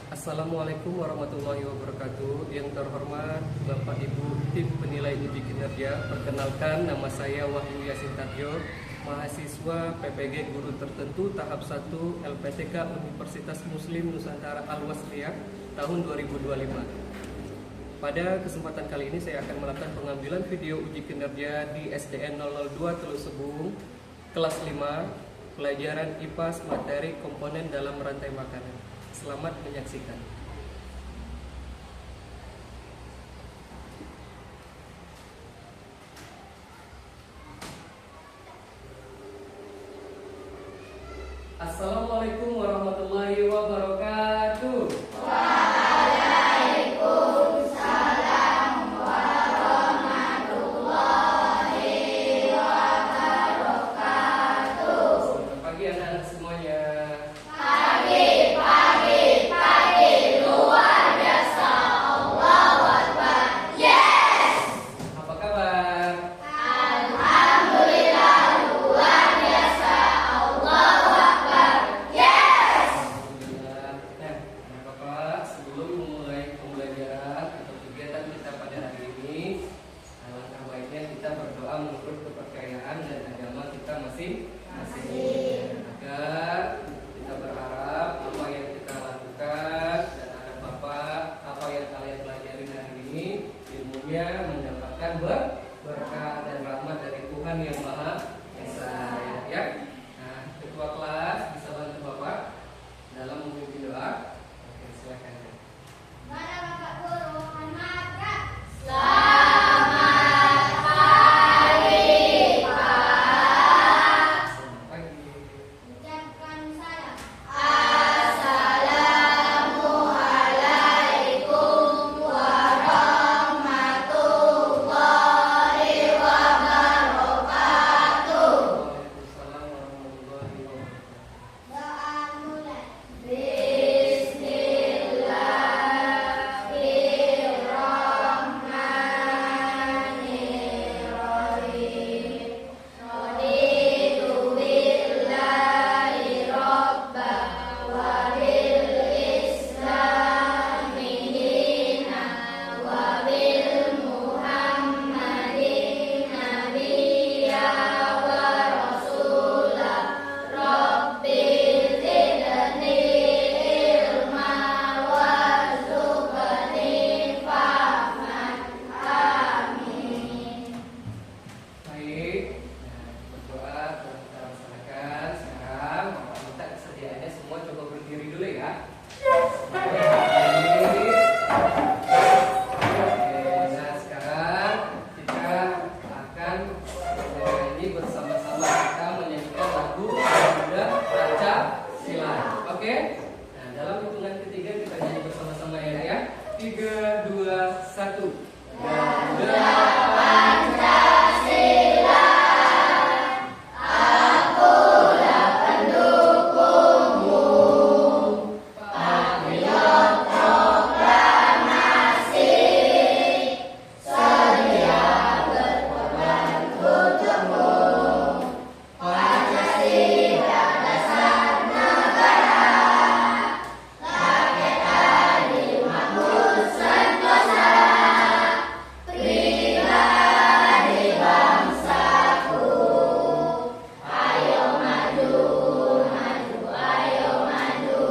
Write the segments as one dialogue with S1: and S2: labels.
S1: Assalamualaikum warahmatullahi wabarakatuh. Yang terhormat Bapak Ibu tim penilai uji kinerja, perkenalkan nama saya Wahyu Yasin Tarjo, mahasiswa PPG Guru Tertentu tahap 1 LPTK Universitas Muslim Nusantara Al-Wasliyah tahun 2025. Pada kesempatan kali ini saya akan melakukan pengambilan video uji kinerja di SDN 002 Telusebung kelas 5 pelajaran IPAS materi komponen dalam rantai makanan. Selamat menyaksikan. Assalamualaikum warahmatullahi wabarakatuh.
S2: Waalaikumsalam warahmatullahi wabarakatuh.
S1: Selamat pagi anak-anak semuanya.
S2: Pagi, luar biasa. Allahu Akbar. Yes.
S1: Apa kabar?
S2: Alhamdulillah, luar biasa. Allahu Akbar. Yes.
S1: Alhamdulillah. Nah, Bapak, sebelum memulai pembelajaran atau kegiatan kita pada hari ini, alangkah baiknya kita berdoa menurut kepercayaan dan agama kita masing-masing, agar kita berharap apa yang kita lakukan dan anak Bapak, apa yang kalian pelajari hari ini, ilmunya mendapatkan berkah dan rahmat dari Tuhan yang Maha Esa, ya. Nah, ketua kelas bisa bantu Bapak dalam memimpin doa. Oke, silakan.
S2: Mana Bapak Guru? Selamat pagi, Pak.
S1: Selamat pagi.
S2: Ucapkan salam. Assalamualaikum warahmatullahi wabarakatuh.
S1: Waalaikumsalam warahmatullahi wabarakatuh.
S2: Doa mulai. Bismillahirrahmanirrahim. Raditu billahi robba wa bil islami dina wa bil muhammadin nabiyya wa rasulah. Rabbil zidni ilma warzuqni fahman. Amin.
S1: Baik, nah, berdoa telah kita laksanakan. Sekarang Bapak minta kesediaannya semua coba berdiri dulu ya. Berdiri. Oke, nah sekarang kita akan menyanyi bersama-sama, kita menyanyikan lagu Garuda Pancasila. Oke? Nah, dalam hitungan ketiga kita nyanyi bersama-sama ya. 3, 2, 1. Garuda
S2: Pancasila, akulah pendukungmu. Patriot proklamasi, sedia berkorban untukmu. Pancasila dasar negara, rakyat adil makmur sentosa. Pribadi bangsaku, ayo maju, maju, ayo maju,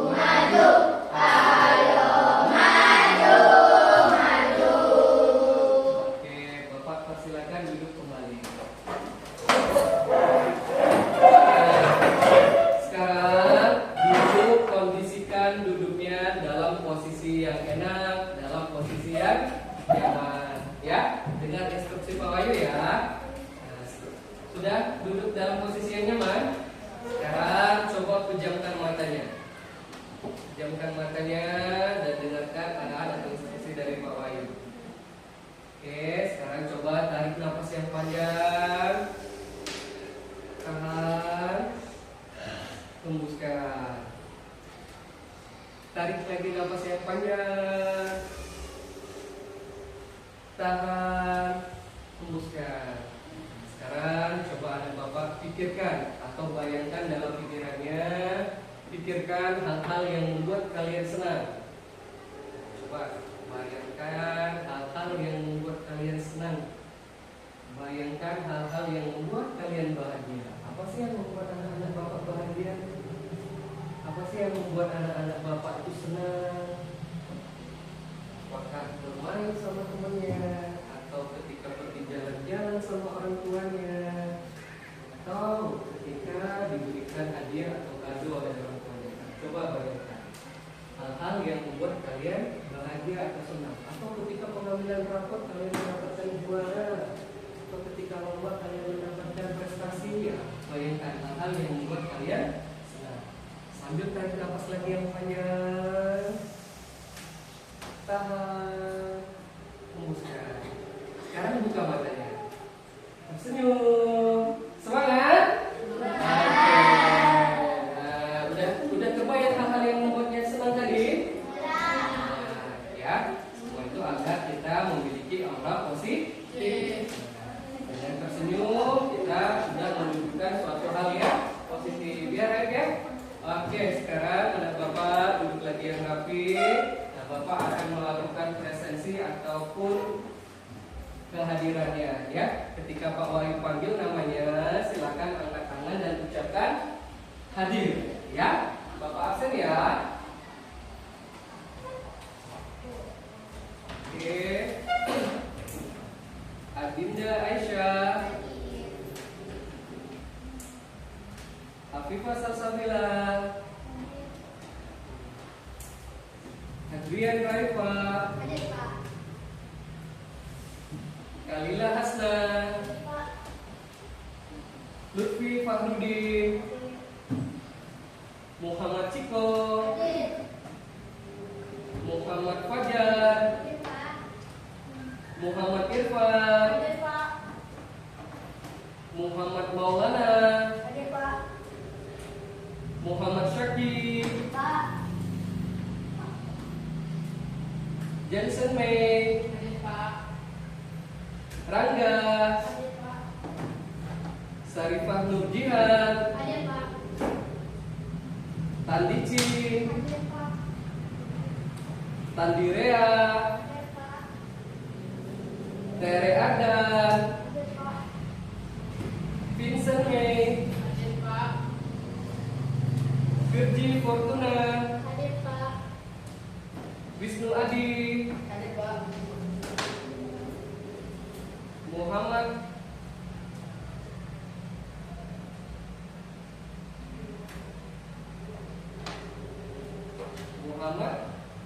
S2: maju, ayo maju, maju.
S1: Oke, Bapak persilakan duduk kembali. Sekarang duduk, kondisikan duduknya dalam posisi yang enak, dalam posisi yang nyaman, ya. Dengar instruksi Pak Wahyu ya. Nah, sudah duduk dalam posisi yang nyaman? Sekarang coba pejamkan matanya. Pejamkan matanya dan dengarkan arahan atau instruksi dari Pak Wahyu. Oke, sekarang coba tarik nafas yang panjang. Tahan. Hembuskan. Tarik lagi nafas yang panjang. Tahan. Hembuskan. Sekarang coba ada Bapak pikirkan atau bayangkan dalam pikirannya Pikirkan hal-hal yang membuat kalian senang. Coba bayangkan hal-hal yang membuat kalian senang. Bayangkan hal-hal yang membuat kalian bahagia. Apa sih yang membuat anak-anak bapak bahagia? Apa sih yang membuat anak-anak bapak itu senang? Apakah bermain sama temannya, atau ketika pergi jalan-jalan sama orang tuanya, atau ketika diberikan hadiah atau kado oleh orang tuanya? Coba bayangkan hal-hal yang membuat kalian bahagia atau senang. Atau ketika pengambilan rapot kalian mendapatkan juara, atau ketika lomba kalian mendapatkan prestasi. Ya, bayangkan hal-hal yang membuat kalian senang. Sambil tarik nafas lagi yang panjang, tahan, hembuskan. Sekarang buka matanya, tersenyum, semangat. Udah kebayang hal-hal yang membuatnya senang tadi? Ya, semua itu agar kita memiliki aura positif. Dengan tersenyum kita sudah menunjukkan suatu hal yang positif. Ya, ya. Oke, sekarang anak bapak duduk lagi yang rapi. Nah, bapak akan melakukan presensi ataupun kehadirannya. Ya, ketika Pak Wahyu panggil namanya, silakan angkat tangan dan ucapkan hadir. Ya, bapak absen ya. Oke. Adinda Aisyah, Afifah Salsabila, Adrian Raifa, Kalila Hasna, Lutfi Fahrudin, Muhammad Ciko, Muhammad Fajar, Muhammad Irfan, Muhammad Maulana, Muhammad Syakir, Jensen May, Rangga, Sarifah Nurjihan, Tandici, Tandirea, Tere Adan, Vincent May, Virgi Fortuna, Wisnu Adi, Muhammad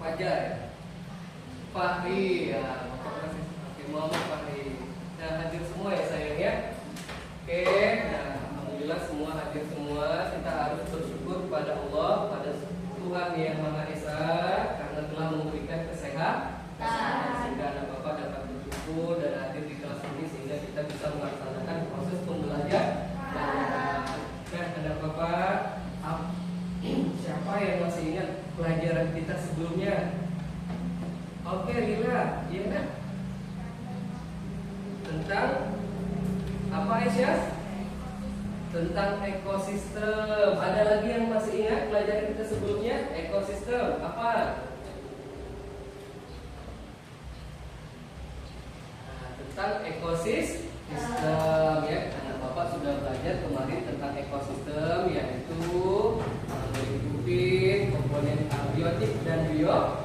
S1: Fajar, Fahri, ya, Bapak masih pakai Muhammad Fahri. Nah, hadir semua ya sayang ya. Oke, nah alhamdulillah semua hadir semua. Kita harus bersyukur kepada Allah, pada Tuhan yang Maha Esa, karena telah memberikan kesehatan sehingga anak bapak dapat bersyukur dan hadir di kelas ini sehingga kita bisa melaksanakan proses pembelajaran. Nah, anak bapak, siapa yang masih ingat pelajaran kita sebelumnya? Oke, Lila, iya kan? Tentang apa, Aisyah? Tentang ekosistem. Ada lagi yang masih ingat pelajaran kita sebelumnya? Ekosistem apa? Nah, tentang ekosistem ya. Anak bapak sudah belajar kemarin tentang ekosistem, yaitu meliputi komponen abiotik dan biotik.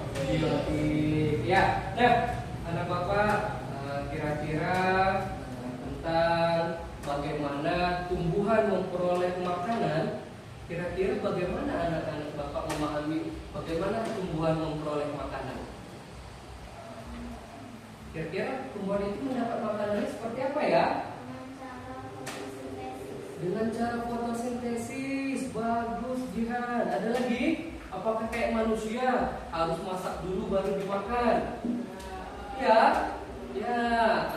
S1: Ya, nah anak bapak kira-kira tentang bagaimana tumbuhan memperoleh makanan. Kira-kira bagaimana anak-anak bapak memahami bagaimana tumbuhan memperoleh makanan? Kira-kira tumbuhan itu mendapat makanannya seperti apa ya? Dengan cara fotosintesis. Bagus, Jihan. Ada lagi? Apakah kayak manusia harus masak dulu baru dimakan? Ya. Ya,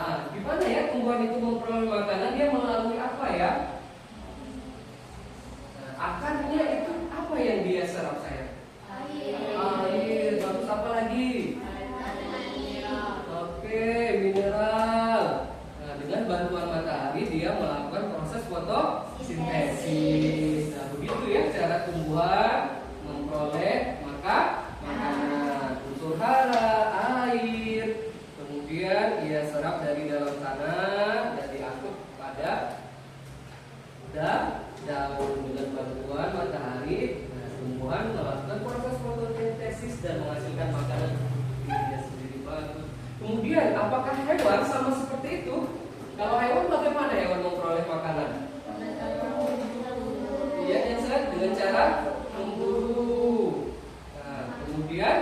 S1: nah, gimana ya tumbuhan itu memperoleh makanan? Dia melalui apa ya? Nah, akarnya itu apa yang dia serap saya? Air. Bagus, apa lagi? Oke, mineral. Nah, dengan bantuan matahari dia melakukan proses fotosintesis. Nah, begitu ya cara tumbuhan dan menghasilkan makanan dirinya sendiri. Bagus. Kemudian apakah hewan sama seperti itu? Kalau hewan bagaimana hewan memperoleh makanan? Iya, dengan cara memburu. Nah, kemudian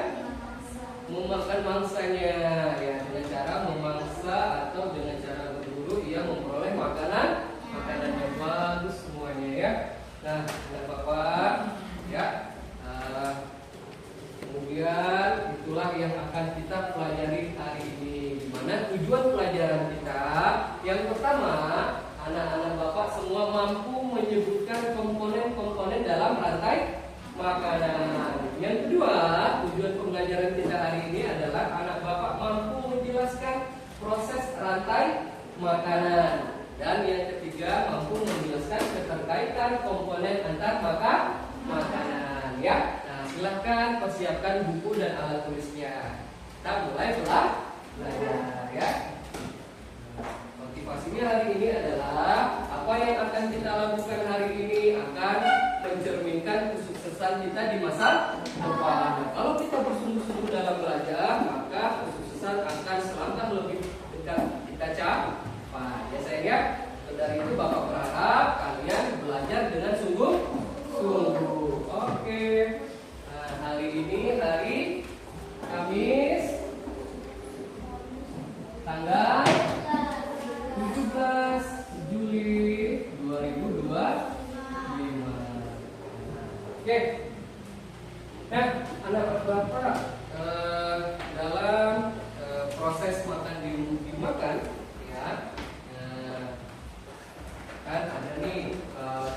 S1: memakan mangsanya, ya dengan cara memangsa atau dengan cara berburu ia memperoleh makanan yang bagus semuanya ya. Nah, Bapak ya. Kemudian itulah yang akan kita pelajari hari ini. Di mana tujuan pelajaran kita? Yang pertama, anak-anak Bapak semua mampu menyebutkan komponen-komponen dalam rantai makanan. Yang kedua, tujuan pembelajaran kita hari ini adalah anak Bapak mampu menjelaskan proses rantai makanan. Dan yang ketiga, mampu menjelaskan keterkaitan komponen antar makanan ya. Nah, silahkan persiapkan buku dan alat tulisnya. Kita mulai belajar ya. Motivasinya hari ini adalah apa yang akan kita lakukan hari ini akan mencerminkan kesuksesan kita di masa depan. Kalau kita bersungguh-sungguh dalam belajar, maka kesuksesan akan selangkah lebih dekat kita capai. Ya sayang ya. Dari itu Bapak berharap kalian belajar dengan sungguh-sungguh. Oke. Nah, hari ini hari Kamis tanggal 17 Juli 2025. Oke. Nah, anak Bapak dalam proses makan dimakan ya. Kan ada nih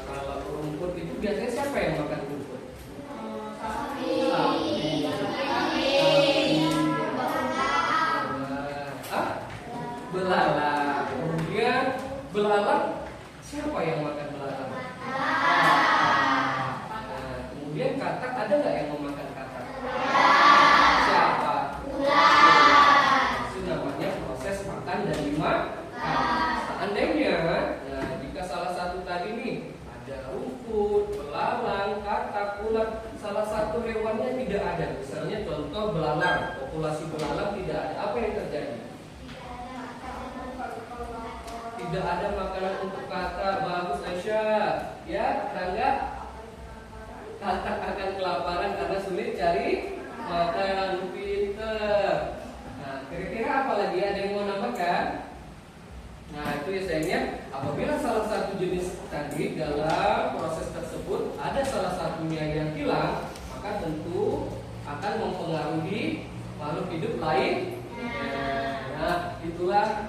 S1: kalau rumput itu biasanya siapa yang makan rumput? Belalang. Kemudian belalang siapa yang makan belalang? Nah, kemudian katak ada nggak yang memakan katak? Siapa? Itu namanya proses makan dan dimakan. Seandainya, nah, jika salah satu tadi nih ada rumput, belalang, katak, ulat, salah satu hewannya tidak ada. Misalnya contoh belalang, populasi belalang tidak ada. Apa yang terjadi? Tidak ada makanan untuk katak. Bagus Aisyah. Ya, Rangga. Katak akan kelaparan karena sulit cari makanan. Pinter. Nah, kira-kira apa lagi? Ada yang mau nambahkan? Nah, itu ya sayangnya, apabila salah satu jenis tadi dalam proses tersebut ada salah satunya yang hilang, maka tentu akan mempengaruhi makhluk hidup lain. Nah, itulah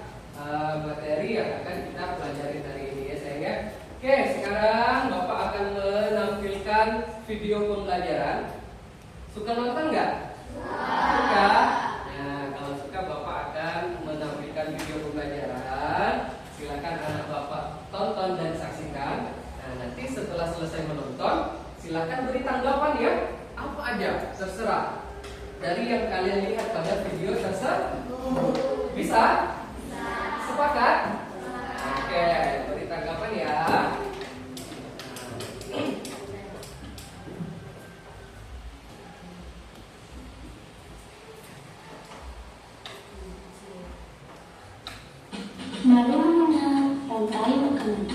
S1: materi yang akan kita pelajari hari ini ya sayangnya. Oke, sekarang Bapak akan menampilkan video pembelajaran. Suka nonton nggak? Suka. Nah, kalau suka Bapak akan menampilkan video pembelajaran. Silakan anak Bapak tonton dan saksikan. Nah, nanti setelah selesai menonton, silakan beri tanggapan ya. Apa aja, terserah. Dari yang kalian lihat pada video tersebut. Bisa? Sepakat? Oke, beri tanggapan ya.
S2: Mari mengenal rantai makanan.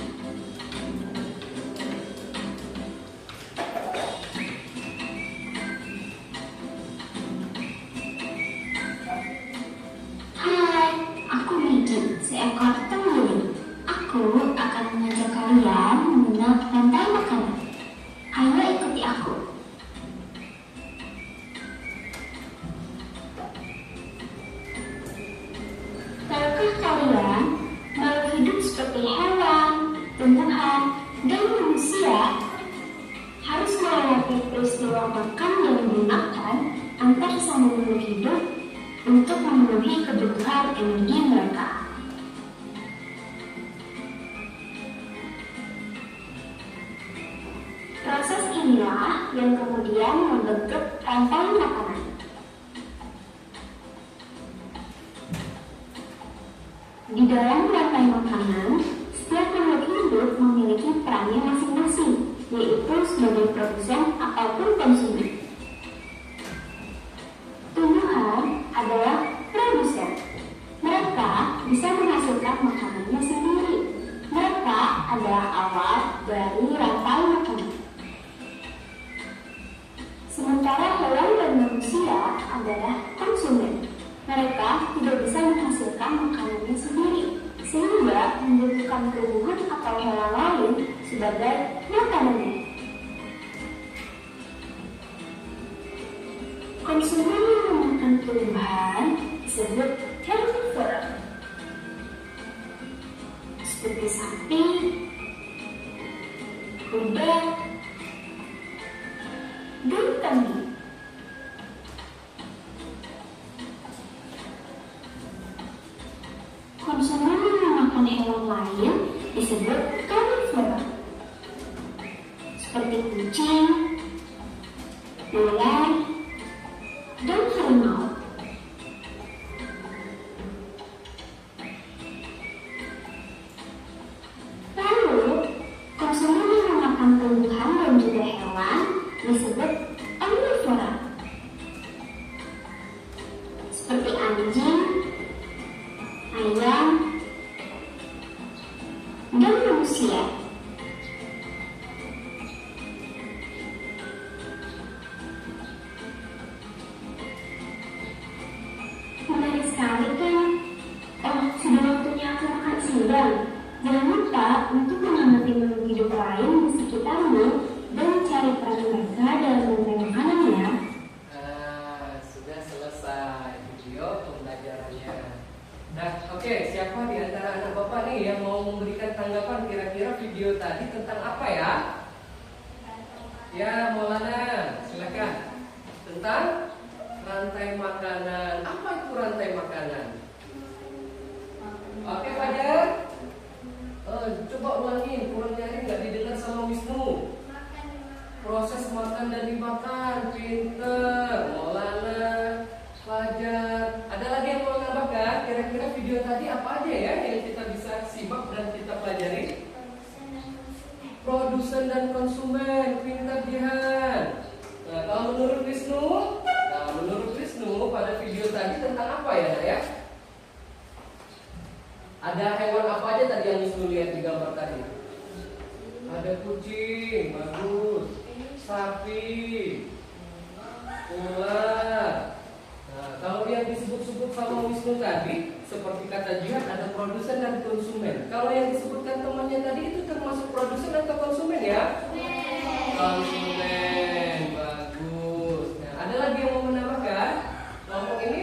S2: Hai, aku Maggie, seekor temui. Aku akan mengajak kalian mengenal rantai makanan. Ayo ikuti aku. Tahukah kalian makhluk hidup seperti hewan, tumbuhan, dan manusia harus melewati peristiwa makan dan memakan antar sambungan hidup untuk memenuhi kebutuhan energi mereka. Proses inilah yang kemudian membentuk rantai makanan. Di dalam rantai makanan, setiap makhluk hidup memiliki perannya masing-masing, yaitu sebagai produsen ataupun konsumen. adalah konsumen. Mereka tidak bisa menghasilkan makanannya sendiri, sehingga membutuhkan tumbuhan atau hewan lain sebagai makanannya. Konsumen yang memakan tumbuhan disebut herbivora, seperti sapi, kuda, dan kambing. Konsumen yang memakan hewan lain disebut karnivora, seperti kucing, ular, dan harimau. Lalu, konsumen yang memakan tumbuhan dan juga hewan disebut omnivora, seperti anjing, ayam, dan manusia. Menarik sekali kan? Oh, sudah waktunya aku makan siang. Jangan lupa untuk mengamati makhluk hidup lain di sekitarmu dan mencari peran mereka dalam rantai makanan ya.
S1: Sudah selesai video pembelajarannya. Nah, oke, siapa di antara anak bapak nih yang mau memberikan tanggapan kira-kira video tadi tentang apa ya? Ya, Maulana, silakan. Tentang rantai makanan. Apa itu rantai makanan? Oke, Fajar. Coba ulangin, kurang nyaring nggak didengar sama Wisnu. Proses makan dan dimakan, pinter. Maulana, Fajar. Ada lagi yang mau nambahkan? Kira-kira video tadi apa aja ya yang kita bisa simak dan kita pelajari? Produsen dan konsumen, pinter Jihan. Nah, kalau menurut Wisnu, pada video tadi tentang apa ya, Nak, ya? Ada hewan apa aja tadi yang Wisnu lihat di gambar tadi? Ada kucing, bagus. Sapi, ular. Nah, kalau yang disebut-sebut sama Wisnu tadi, seperti kata Jihan, ada produsen dan konsumen. Kalau yang disebutkan temannya tadi itu termasuk produsen atau konsumen ya? Konsumen, bagus. Nah, ada lagi yang mau menambahkan kelompok ini?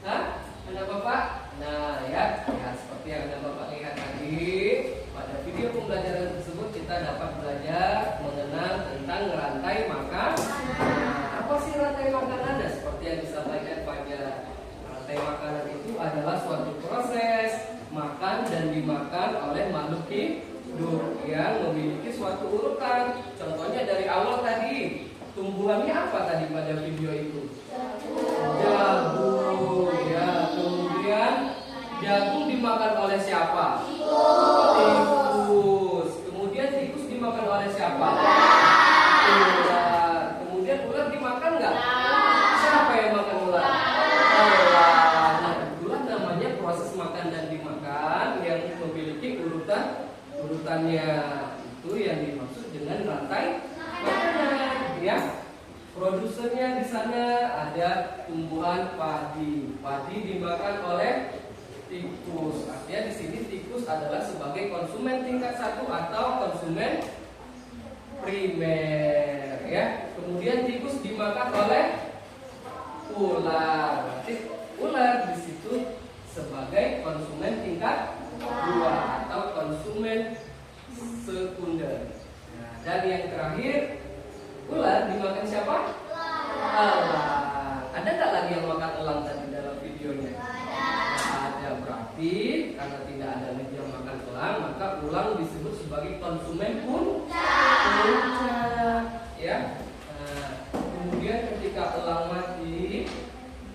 S1: Hah? Anak bapak? Nah, ya seperti yang Anda bapak lihat tadi, pada video pembelajaran tersebut kita dapat belajar mengenal tentang rantai makanan. Apa sih rantai makanan? Nah, seperti yang disampaikan Fajar, rantai makanan itu adalah suatu proses makan dan dimakan oleh makhluk hidup yang memiliki suatu urutan. Contohnya dari awal tadi, tumbuhannya apa tadi pada video itu? Jagung, ya. Kemudian jagung dimakan oleh siapa? Tikus. Kemudian tikus dimakan oleh siapa? Ular. Kemudian ular dimakan nggak? Siapa yang makan ular? Ular. Nah, itulah namanya proses makan dan dimakan yang memiliki urutannya. Itu yang dimaksud dengan rantai makanan, ya. Produsennya di sana ada tumbuhan padi. Padi dimakan oleh tikus. Artinya di sini tikus adalah sebagai konsumen tingkat 1 atau konsumen primer, ya. Kemudian tikus dimakan oleh ular. Berarti ular di situ sebagai konsumen tingkat 2 atau konsumen sekunder. Nah, dan yang terakhir, ular dimakan siapa? Elang. Ada nggak lagi yang makan elang tadi dalam videonya? Ada. Berarti karena tidak ada yang makan elang, maka ular disebut sebagai konsumen puncak, ya. Nah, kemudian ketika elang mati,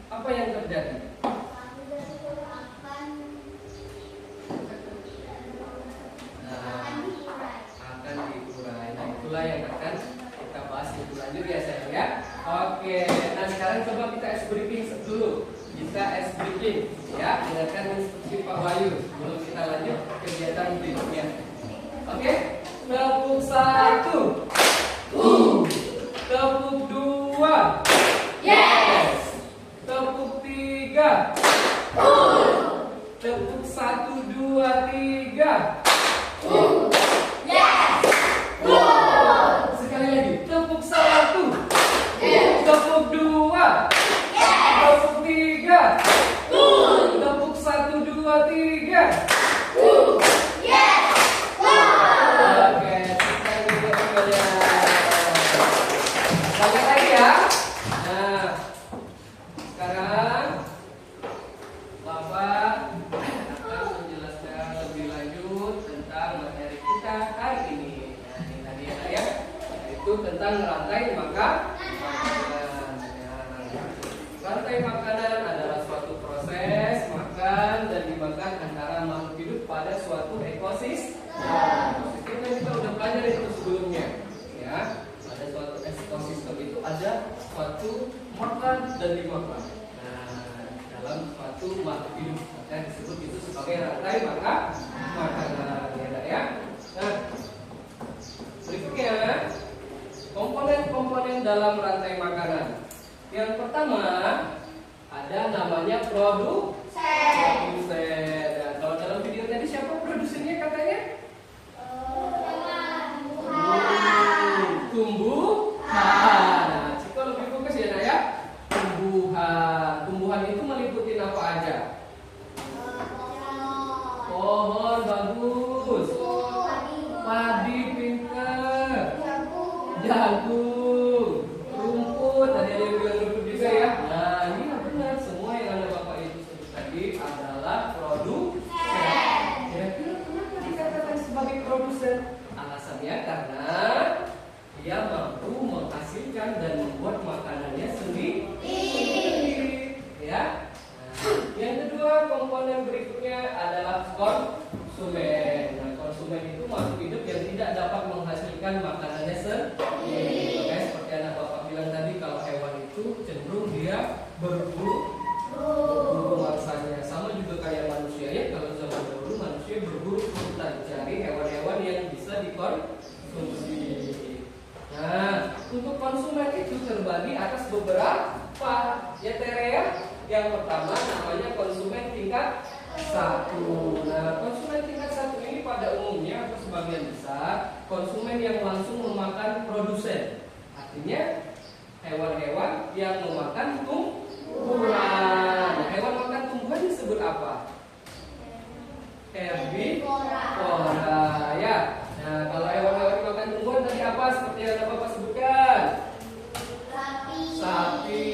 S1: apa yang terjadi? Akan dikurai. Nah, itulah yang akan kita bahas lebih lanjut ya, sayang, ya. Oke, nah sekarang coba kita ice breaking dulu. Kita ice breaking, ya. Dengarkan instruksi Pak Wahyu sebelum kita lanjut kegiatan berikutnya. Oke, tepuk 1, tepuk 2, yeah. ada suatu makan dan dimakan. Nah, dalam suatu makhluk hidup maka disebut itu sebagai rantai makanan, ya. Nah, berikutnya komponen-komponen dalam rantai makanan. Yang pertama ada namanya produsen. Nah, kalau dalam video tadi siapa produsennya katanya? Tumbuhan. Nah, Ciko lebih fokus ya, Nak ya. Tumbuhan. Tumbuhan itu meliputi apa aja? Pohon bagus. Padi pinter. Jagung. Rumput. Tadi ada yang bilang rumput juga ya. Nah, ini benar. Semua yang ada Bapak Ibu sebut tadi adalah produsen. Kira-kira kenapa dikatakan sebagai produsen? Alasannya karena dia mampu menghasilkan dan membuat makanannya sendiri. Ya. Nah, yang kedua komponen berikutnya adalah konsumen. Nah, konsumen itu makhluk hidup yang tidak dapat menghasilkan makanannya sendiri. Makanya seperti anak Bapak bilang tadi, kalau hewan itu cenderung dia berburu mangsanya. Sama juga kayak manusia ya. Kalau zaman dahulu manusia berburu mencari hewan-hewan yang bisa dikonsumsi. Nah, untuk konsumen itu terbagi atas beberapa ya Tere ya. Yang pertama namanya konsumen tingkat 1. Nah, konsumen tingkat 1 ini pada umumnya atau sebagian besar konsumen yang langsung memakan produsen. Artinya hewan-hewan yang memakan tumbuhan. Nah, hewan makan tumbuhan disebut apa? Herbivora ya. Nah, kalau hewan-hewan yang makan tumbuhan tadi apa? Seperti yang ada Bapak sebutkan. Sapi,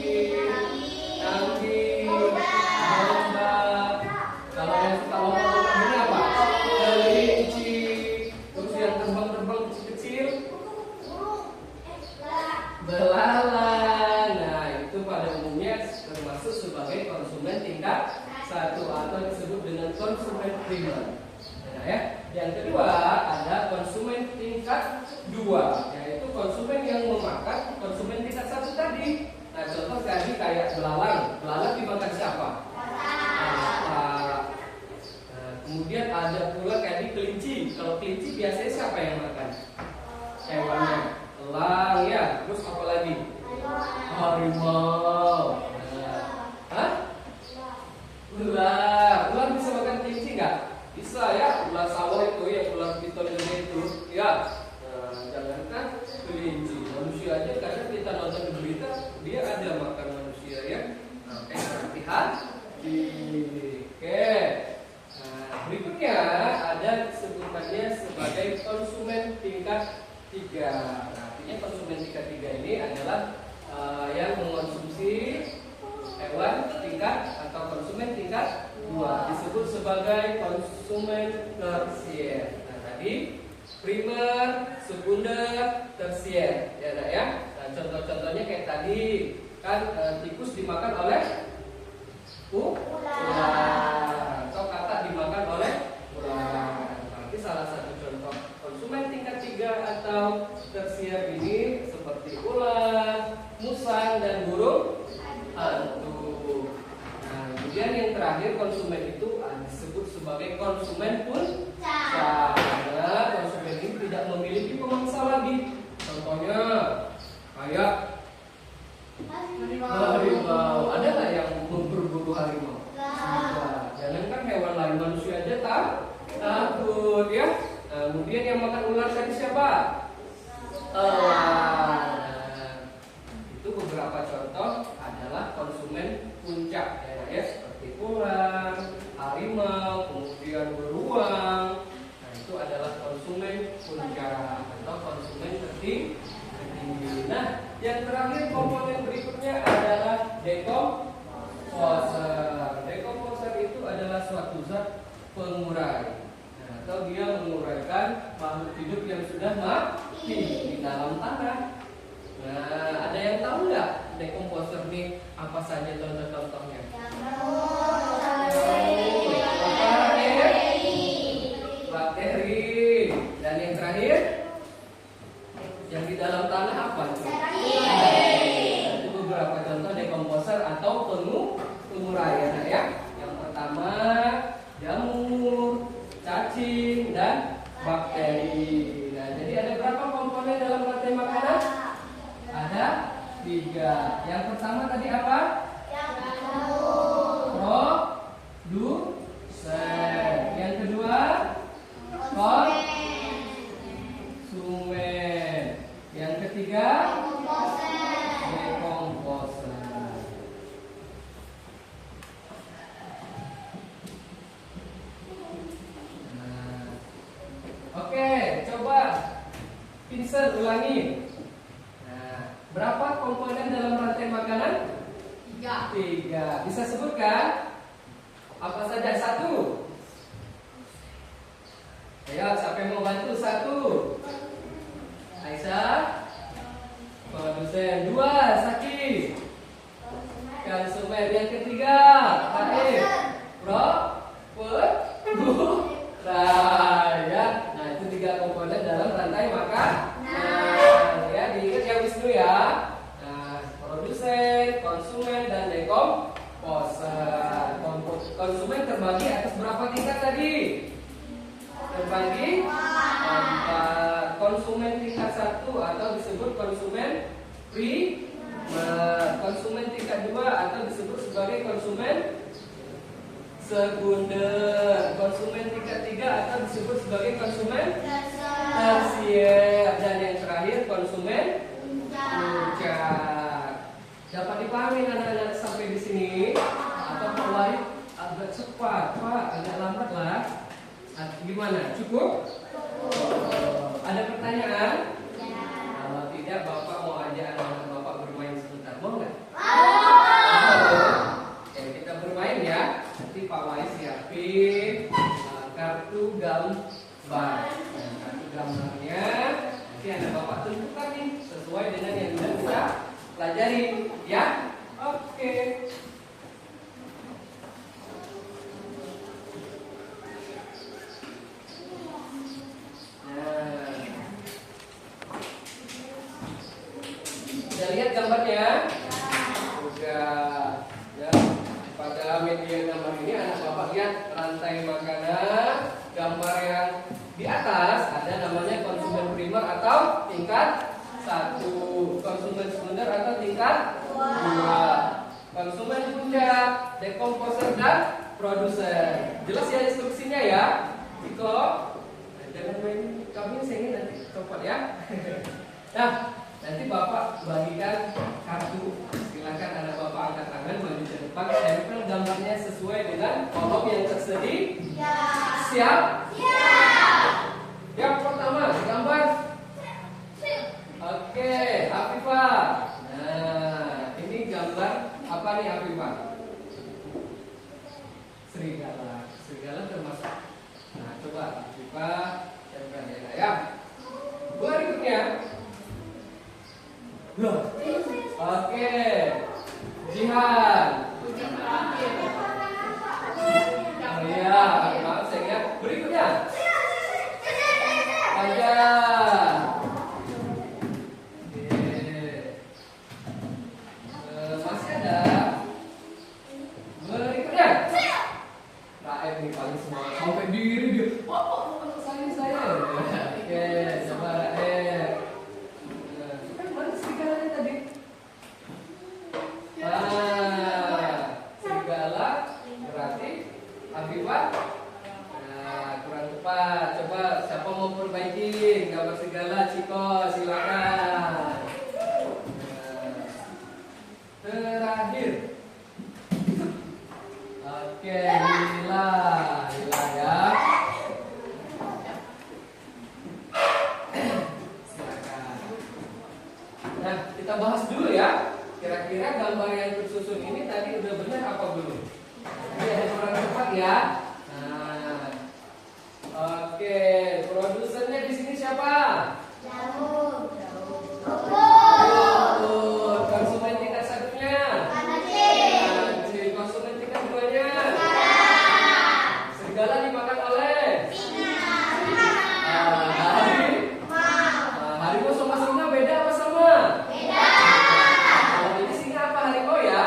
S1: kambing, domba. Kalau yang suka lompat-lompat ini apa? Kelinci. Terus yang terbang-terbang kecil-kecil, belalang. Nah, itu pada umumnya termasuk sebagai konsumen tingkat 1 atau disebut dengan konsumen primer. Nah, ya. Yang kedua ada konsumen tingkat 2, yaitu konsumen yang memakan konsumen tingkat 1 tadi. Nah, contoh tadi kayak belalang. Belalang dimakan siapa? Nah, kemudian ada pula kayak kelinci. Kalau kelinci biasanya siapa yang makan? Hewannya. Elang ya. Terus apa lagi? Harimau. Hah? Ular. Ular bisa makan kelinci nggak? Bisa ya. Ular sawah itu ya, ular piton itu ya. Nah, jangankan kelinci, manusia aja kadang kita nonton di berita dia ada makan manusia ya. Nah, hati-hati. Oke. Nah, berikutnya ada sebutannya sebagai konsumen tingkat 3. Nah, artinya konsumen tingkat 3 ini adalah yang mengonsumsi hewan tingkat atau konsumen tingkat 2, disebut sebagai konsumen tersier. Nah, tadi primer, sekunder, tersier, ya Nak ya. Nah, contoh-contohnya kayak tadi kan tikus dimakan oleh ular, atau katak dimakan oleh ular. Berarti salah satu contoh konsumen tingkat 3 atau tersier ini seperti ular, musang, dan burung hantu. Nah, kemudian yang terakhir konsumen itu disebut sebagai konsumen puncak. Karena konsumen ini tidak memiliki pemangsa lagi. Contohnya kayak harimau. Ada nggak yang berburu harimau? Jangankan hewan lain, manusia aja takut ya. Nah, kemudian yang makan ular tadi siapa? Elang. Itu beberapa contoh adalah konsumen puncak ya, seperti ular, harimau, kemudian beruang. Nah, itu adalah konsumen puncak atau konsumen tertinggi. Nah, yang terakhir komponen berikutnya adalah dekomposer. Dekomposer itu adalah suatu zat pengurai. Nah, atau dia menguraikan makhluk hidup yang sudah mati di dalam tanah. Nah, ada yang tahu nggak dekomposer ini apa saja contoh-contohnya? Bakteri. Dan yang terakhir, yang di dalam tanah apa? tiga. Yang pertama tadi apa? Produsen. Yang kedua konsumen. Yang ketiga dekomposer. Nah, oke, coba Vincent ulangi. Nah, berapa komponen dalam rantai makanan? Tiga. Bisa sebutkan? Apa saja? Satu. Ayo, siapa yang mau bantu? Satu. Aisyah. Produsen. Dua. Saki. Konsumen. Yang ketiga. Taif. Ya. Nah, itu tiga komponen dalam rantai makanan. Ya, diingat ya Wisnu ya. Nah, produsen, konsumen, dan dekomposer. Konsumen terbagi atas berapa tingkat tadi? Terbagi empat. Konsumen tingkat 1 atau disebut konsumen primer. Konsumen tingkat 2 atau disebut sebagai konsumen sekunder. Konsumen tingkat 3 atau disebut sebagai konsumen tersier. Dan yang terakhir konsumen puncak. Dapat dipahami anak-anak sampai di sini? Atau Pak Wahid agak cepat, Pak, agak lambat lah. Gimana? Cukup? Ada pertanyaan? Kalau tidak, Bapak mau ajak anak-anak Bapak bermain sebentar, mau nggak? Oke, kita bermain ya. Nanti Pak Wahid siapin kartu gambar. Kartu gambarnya nanti anak Bapak tentukan nih sesuai dengan yang sudah kita pelajari, ya. Oke. Sudah lihat gambarnya? Sudah. Ya. Pada media gambar ini anak Bapak lihat rantai makanan. Gambar yang di atas ada namanya konsumen primer atau tingkat 1, konsumen sekunder atau tingkat 2, konsumen puncak, dekomposer, dan produsen. Jelas ya instruksinya ya? Iko, jangan main kambing sengit nanti copot ya. Nah, nanti Bapak bagikan kartu. Silakan anak Bapak angkat tangan maju ke depan, tempel gambarnya sesuai dengan kolom yang tersedia. Siap? Yang pertama gambar. Oke, Afifah. Nah, ini gambar apa nih Afifah? Serigala. Serigala termasuk. Nah, coba Afifah tempel ya. Berikutnya. Loh. Oke. Jihan. Oh iya, maaf saya ingat. Berikutnya. Fajar. Masih ada. Berikutnya. Raib nih paling semangat sampai diri dia. Oh, saya. Oke, coba Raib. Mana serigalanya tadi? Serigala berarti Afifah. Nah, kurang tepat. Coba siapa mau perbaiki gambar serigala? Ciko, silakan. Terakhir. Oke, Lila ya. Silakan. Nah, kita bahas dulu ya. Kira-kira gambar yang tersusun ini tadi udah benar apa belum? Ini ada kurang tepat ya. Nah, oke, produsennya di sini siapa? Jauh. Konsumen tingkat 1-nya? Anjing. Konsumen tingkat 2-nya? Serigala dimakan oleh? Harimau sama singa beda apa sama? Ini singa apa harimau ya?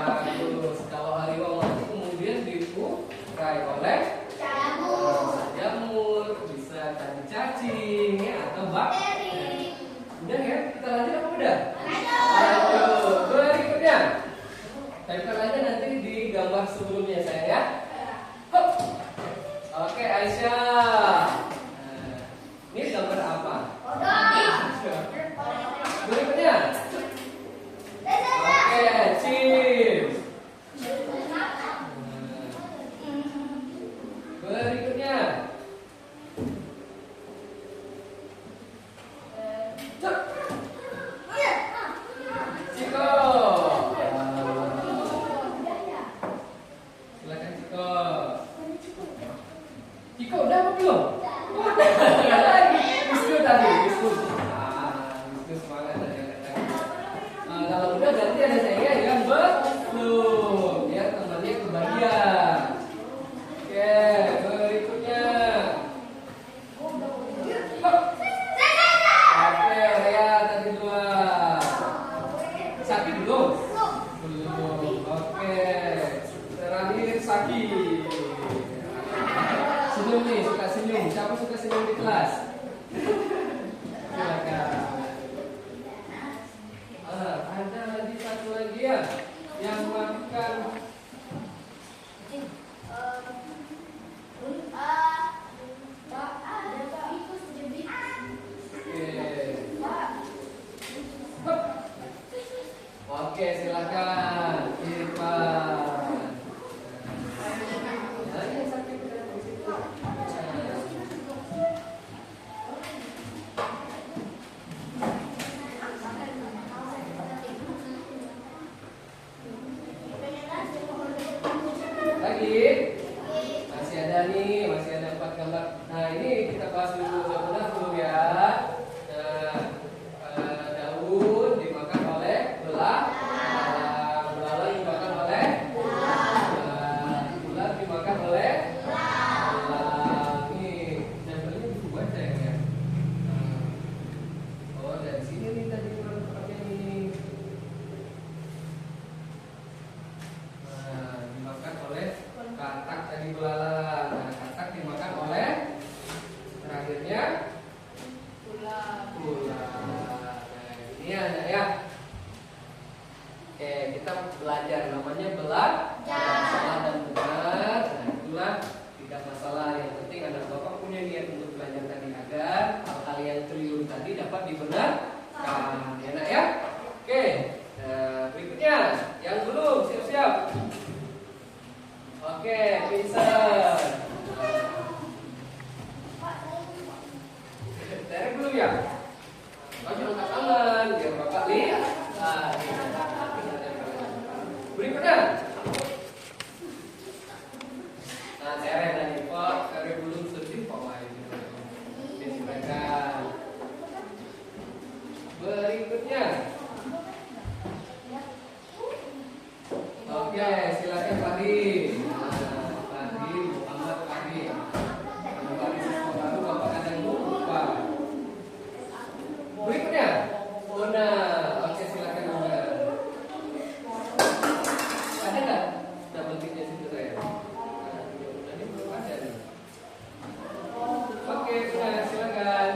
S1: Bagus. Kalau harimau mati kemudian diurai oleh Tempel aja nanti di gambar sebelumnya sayang ya. Hop. Oke Aisyah. Nah, ini gambar apa? Berikutnya. Oke, chips. Berikutnya. Ciko. Silakan Ciko. Ciko udah apa belum? Udah lagi. Wisnu tadi, Wisnu. Wisnu semangat tadi. Kalau udah berarti ada saya yang belum. Ya, temannya kebagian. Oke, berikutnya. Oke, Rea tadi dua. Saki belum? Belum. Oke. Terakhir Saki. Senyum nih, suka senyum. Siapa suka senyum di kelas? Silakan. Ada lagi satu lagi ya yang melakukan. Oke, silakan Irfan. Lagi masih ada nih, masih ada 4 gambar. Nah ini kita bahas dulu benar dulu ya. Daun dimakan oleh belah, belalang dimakan oleh ular dimakan oleh belang. Nih sampelnya buku baca ya. Oh dari sini nih tadi perangkapnya nih. Dimakan oleh katak tadi belalang. Nah, katak dimakan oleh terakhirnya ular. Nah, ini ada ya. Oke, kita belajar namanya belajar salah dan benar. Nah, itulah tidak masalah. Yang penting anak bapak punya niat untuk belajar tadi agar hal-hal yang keliru tadi dapat dibenarkan. Ya, nak ya. Oke. Nah, berikutnya yang belum siap-siap. Oke, Vincent. Derek belum ya? Oh, jangan angkat tangan, biar bapak lihat. Berikutnya. Nah, Derek dan Ipo, Derek belum sedih Pak Wahyu. Silakan. Berikutnya. Oke, silakan Fahri. Fahri Muhammad Fahri. Kalau Fahri siswa baru bapak kadang lupa. Berikutnya, Ona. Oke, silakan Ona. Ada nggak double ticknya situ saya? Tadi belum ada nih. Oke, Ona, silakan.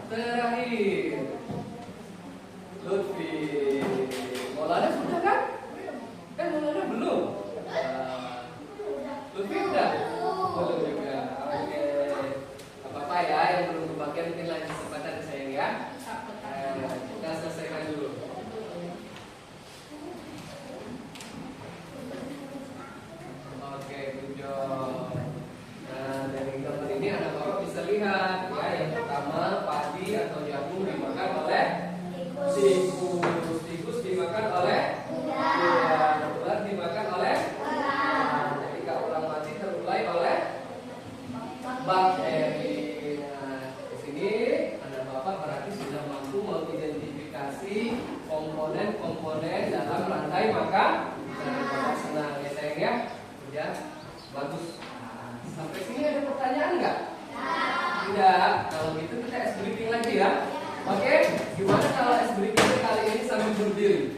S1: Terakhir. Lutfi, Maulana sudah kan? Kan Maulana belum. Lutfi udah? Belum juga. Oke. Apa-apa ya yang belum kebagian mungkin lain kesempatan sayang ya. Kita selesaikan dulu. Oke, good job. Nah, dari gambar ini anak bapak bisa lihat ya, yang pertama padi atau jagung dimakan oleh tikus dimakan oleh ular dimakan oleh ketika ular mati terulai oleh bakteri. Nah, di sini anak bapak berarti sudah mampu mengidentifikasi komponen-komponen dalam rantai makan. Nah, bapak senang ya sayang ya. Ya, bagus. Nah, sampai sini ada pertanyaan nggak? Tidak. Kalau gitu kita es briefing lagi ya. Oke, gimana kalau es briefing kali ini sambil berdiri?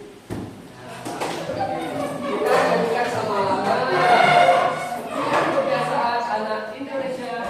S1: Kita nyanyikan sama-sama kebiasaan anak Indonesia.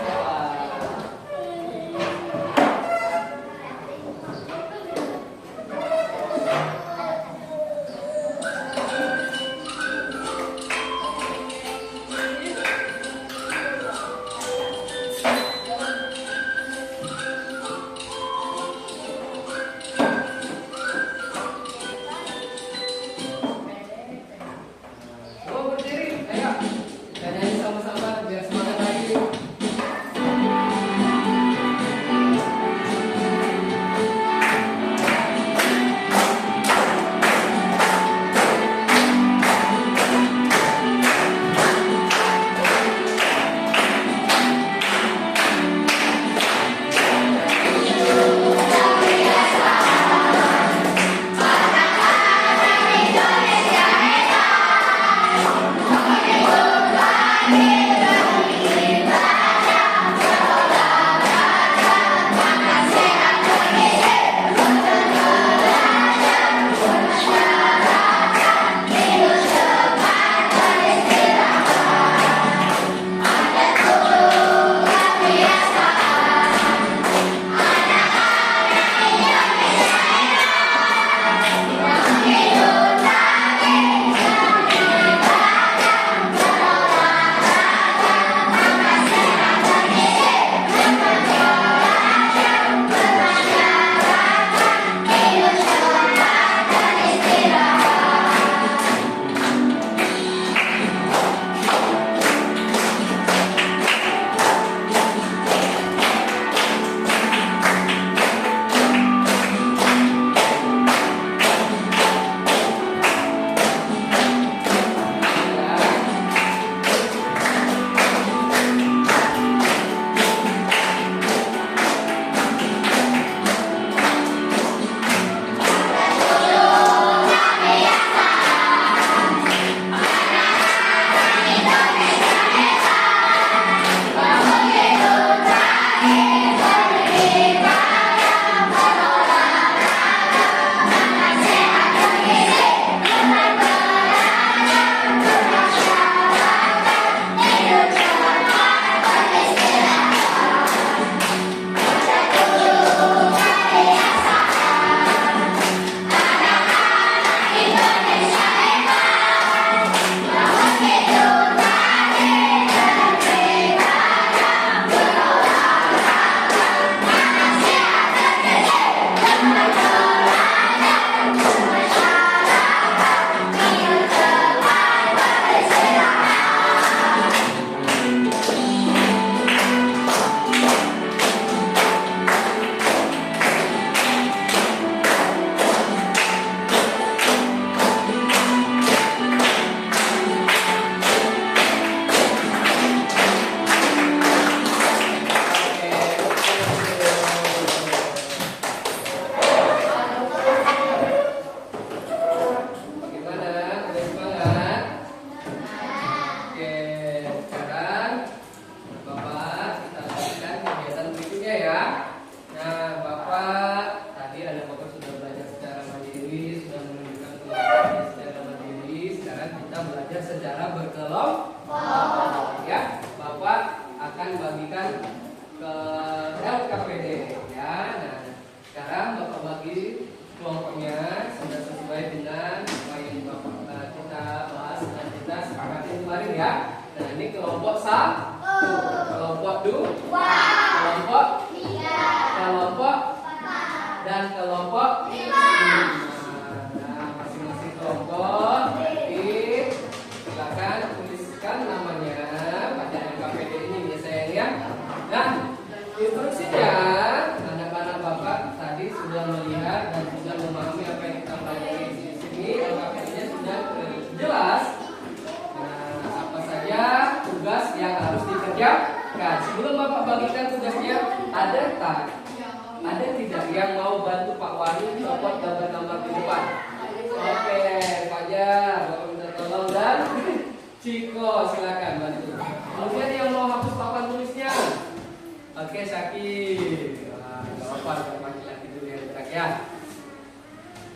S1: ya. Nah, Bapak tadi ada Bapak sudah belajar secara mandiri, sudah menunjukkan kelompoknya secara mandiri. Sekarang kita belajar secara berkelompok. Ya, Bapak akan bagikan ke LKPD ya. Nah, sekarang Bapak bagi kelompoknya sudah sesuai dengan apa yang Bapak kita bahas dan kita sepakati kemarin ya. Nah, ini kelompok 1, kelompok 2, kelompok 3, kelompok 4, dan kelompok 5. Nah, masing-masing kelompok silakan tuliskan namanya pada LKPD ini ya sayang ya. Nah, instruksinya anak-anak Bapak tadi sudah melihat dan sudah memahami apa yang kita pelajari di sini. LKPD-nya sudah jelas. Nah, apa saja tugas yang harus dikerjakan. Sebelum Bapak bagikan tugasnya, ada tak? Ada tidak yang mau bantu Pak Wahyu copot gambar-gambar di depan? Oke, Fajar, Bapak minta tolong dan Ciko silakan bantu. Kemudian yang mau hapus papan tulisnya? Oke, Syakir. Gak apa-apa, laki-laki dulu yang gerak ya.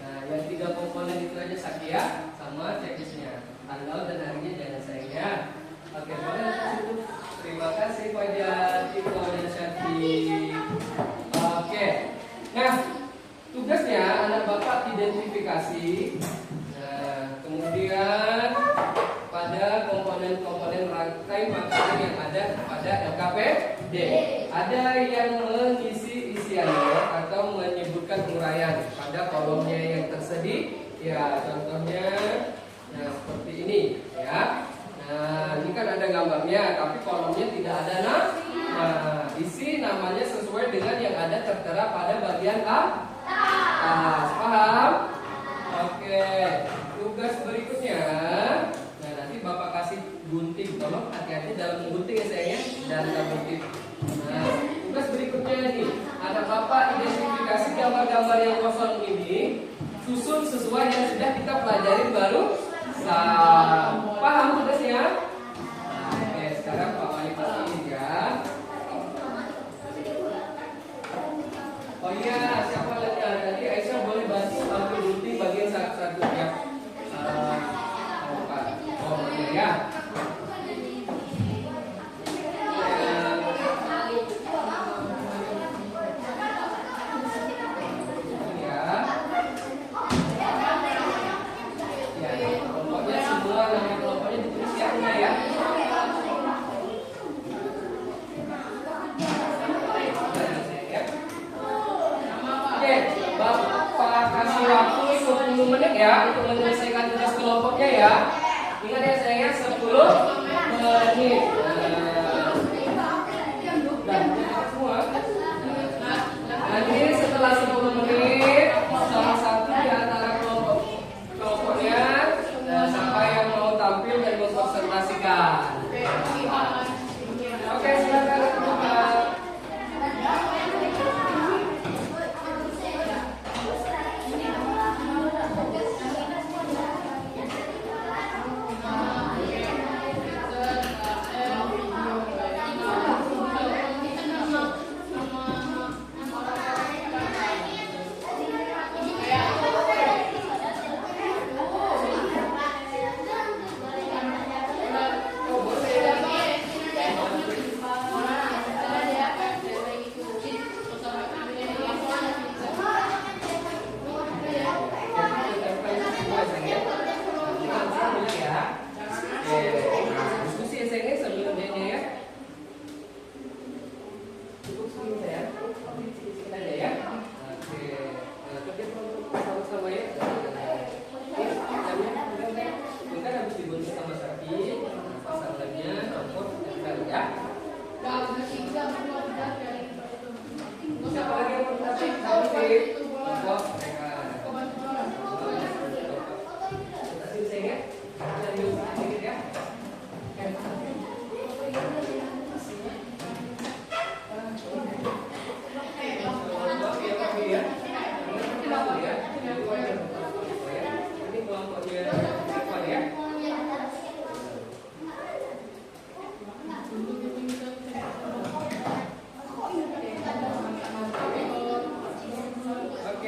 S1: Nah, yang 3 komponen itu aja Syakir ya, sama checklistnya. Tanggal dan harinya jangan sayang ya. Oke, boleh cukup. Terima kasih Fajar, Ciko dan Syakir. Oke. Nah, tugasnya anak Bapak identifikasi. Nah, kemudian pada komponen-komponen rangkai makanan yang ada pada LKPD. Ada yang mengisi isiannya atau menyebutkan uraian pada kolomnya yang tersedia. Ya, contohnya nah seperti ini ya. Nah, ini kan ada gambarnya, tapi kolomnya tidak ada nama. Nah, isi namanya sesuai dengan yang ada tertera pada bagian A. Paham? Oke. Tugas berikutnya. Nah, nanti Bapak kasih gunting. Tolong hati-hati dalam menggunting ya sayangnya. Dan gunting. Nah, tugas berikutnya nih. Ada Bapak identifikasi gambar-gambar yang kosong ini. Susun sesuai yang sudah kita pelajari baru. Paham tugasnya? Oke, sekarang Pak Wali pastiin ya. Oh iya, siapa lagi tadi Aisyah boleh bantu ambil gunting bagian satu-satu ya. Oh iya ya. Waktu 10 menit ya untuk menyelesaikan tugas kelompoknya ya. Ingat ya sayangnya 10 menit. Semua. Nanti setelah 10 menit salah satu di antara kelompoknya sampai yang mau tampil dan mempresentasikan. Oke, silakan.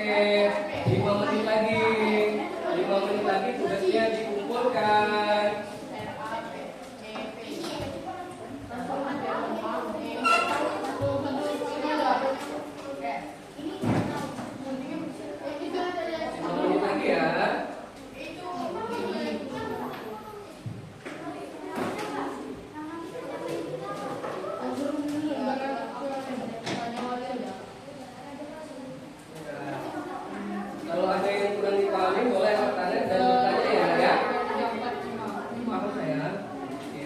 S1: Oke, 5 menit lagi. 5 menit lagi tugasnya dikumpulkan. Kalau ada yang kurang dipahami boleh bertanya dan bertanya ya. Paham saya? Oke.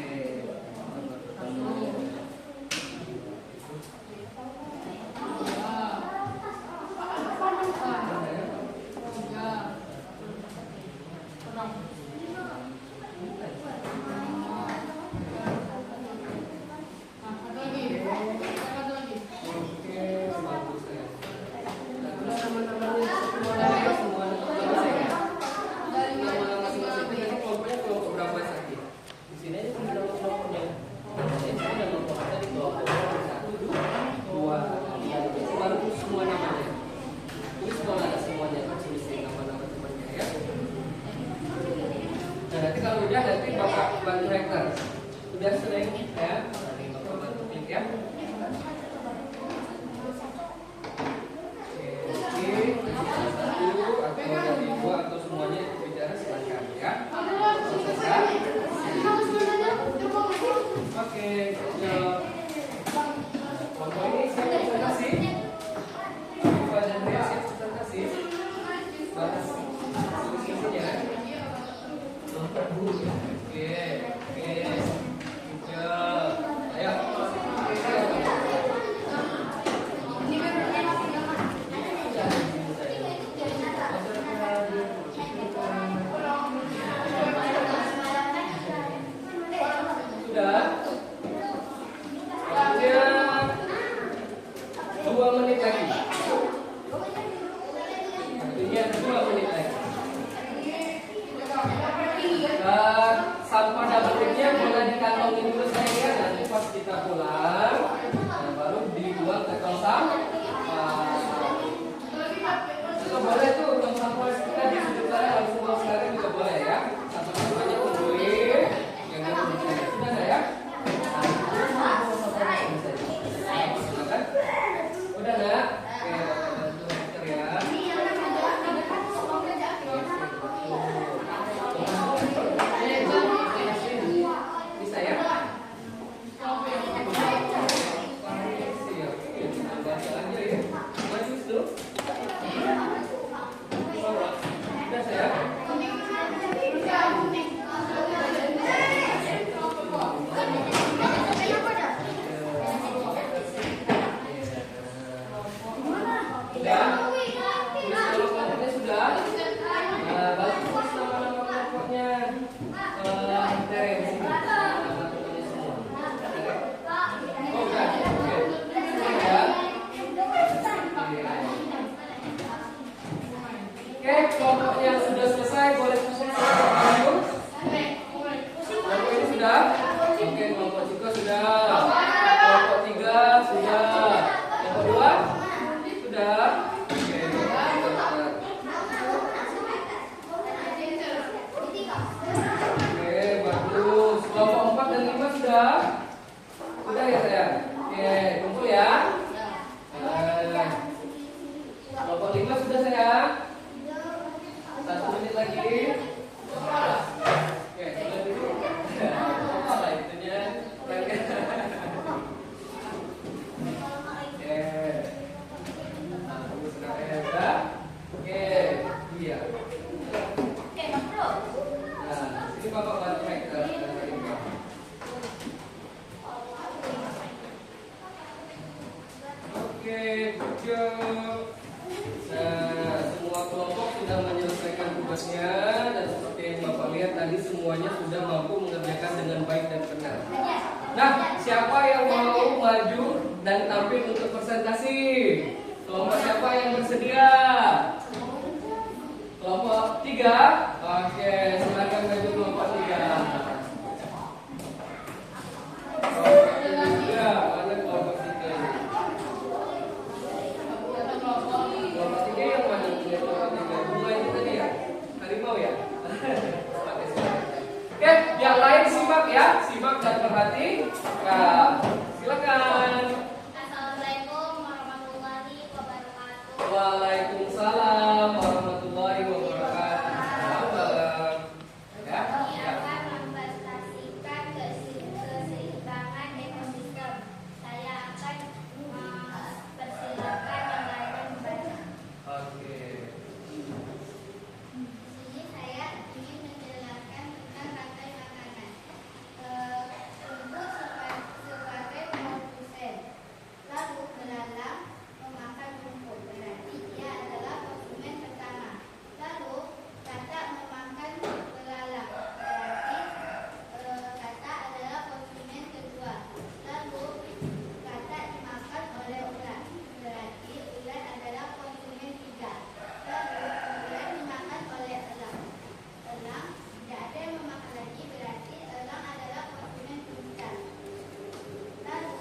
S1: Nanti kalau udah nanti bapak bantu rektor. Udah sering ya, nanti bapak bantu klik ya. Oke, satu atau dari dua atau semuanya bicara silakan ya. Selesai. Oke, kelompok ini siapa presentasi? Pak dan Ria siap presentasi? Bahas solusinya. Oke, ayo. Sudah? Waktunya 2 menit lagi. Waktunya 2 menit lagi. Sampah dan batiknya boleh dikantongin dulu saya, nanti pas kita pulang baru dibuang ke tong sampah. Itu boleh tuh tong sampah kita di sudut sana langsung buang sekarang juga boleh ya. Sampahnya banyak kumpulin, yang ada di sana sudah ya. Silakan. Udah nggak? Oke, bantu dokter ya. Kelompok yang sudah selesai boleh kumpul dulu. Kelompok ini sudah? Oke, kelompok 3 sudah. Kelompok 3 sudah. Kelompok 2 sudah. Oke, bagus. Kelompok 4 dan 5 sudah? Sudah ya sayang? Oke, kumpul ya. Kelompok 5 sudah sayang? 1 menit lagi. Oke, mulai dulu. Apa itunya? Oke. Bagus sekali ya. Oke, iya. Nah, ini Bapak bantu rektor. Oke, good job. Nah, semua kelompok sudah menyelesaikan tugasnya dan seperti yang Bapak lihat tadi semuanya sudah mampu mengerjakan dengan baik dan benar. Nah, siapa yang mau maju dan tampil untuk presentasi? Kelompok siapa yang bersedia? Kelompok 3? Oke, silakan maju kelompok 3. Kelompok 3, mana kelompok 3? Kelompok 3 yang mana? Waalaikumsalam warahmatullahi wabarakatuh. Selamat malam. Ya,
S3: Ini akan membatasikan keseimbangan ekosistem. Saya akan mempersilakan yang lain membaca.
S1: Oke.
S3: Di sini saya ingin menjelaskan tentang rantai makanan. Tumbuh sebagai produsen, lalu belalang memakan rumput, berarti dia adalah konsumen pertama. Lalu katak memakan belalang, berarti katak adalah konsumen kedua. Lalu katak dimakan oleh ulat, berarti ulat adalah konsumen tiga. Lalu ulat dimakan oleh elang. Elang tidak ada yang memakan lagi, berarti elang adalah konsumen keempat. Lalu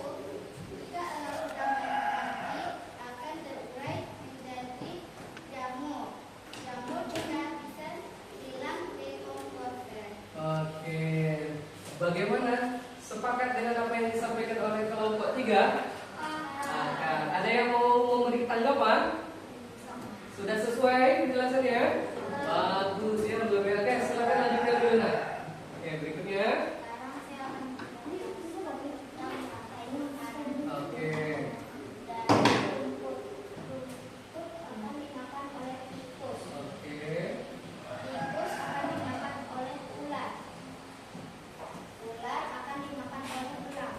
S3: jika elang sudah mati, akan terurai menjadi jamur. Jamur juga bisa hilang dekomposer.
S1: Oke. Bagaimana? Sepakat dengan apa yang disampaikan oleh kelompok 3? Ada yang mau memberi tanggapan? Sudah sesuai penjelasannya? Bagus ya, luar biasa. Oke, silakan lanjutkan dulu nak. Oke, berikutnya.
S3: Sekarang saya akan
S1: Oke.
S3: dari rumput akan dimakan oleh tikus.
S1: Oke.
S3: Tikus akan dimakan oleh ulat. Ulat akan dimakan oleh elang.